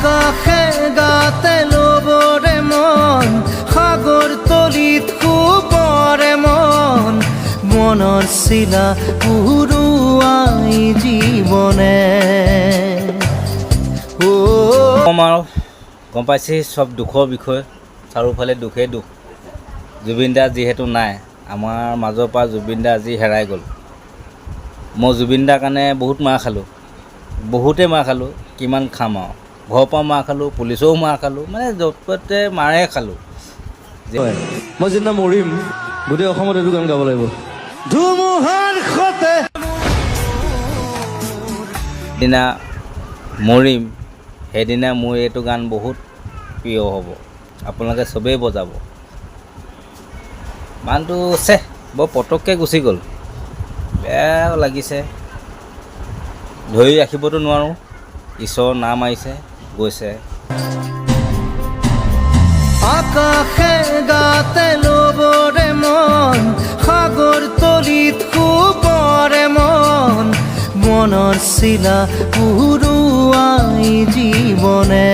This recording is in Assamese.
আকাশে গাতে ল'বৰে মন সাগৰ তলিত শুবৰে মন মনৰ চিলা উৰুৱাই জীৱনে আৰু গম পাইছে চব দুখৰ বিষয় চাৰিওফালে দুখেই দুখ জুবিন দা যিহেতু নাই আমাৰ মাজৰ পৰা জুবিন দা আজি হেৰাই গ'ল মই জুবিন দাৰ কাৰণে বহুত মাৰ খালোঁ বহুতেই মাৰ খালোঁ কিমান খাম আৰু ঘৰৰ পৰা মাৰ খালোঁ পুলিচেও মাৰ খালোঁ মানে য'তে মাৰে খালোঁ মই যিদিনা মৰিম গোটেই অসমত এইটো গান গাব লাগিব ধুমুহাৰ সতে দিনা মৰিম সেইদিনা মোৰ এইটো গান বহুত প্ৰিয় হ'ব আপোনালোকে চবেই বজাব গানটো বৰ পটককৈ গুচি গ'ল বেয়া লাগিছে ধৰি ৰাখিবতো নোৱাৰোঁ ঈশ্বৰৰ নাম আহিছে গৈছে আকাশে গাতে ল'বৰে মন সাগৰ তলিত শুবৰে মন মনৰ চিলা উৰুৱাই জীৱনে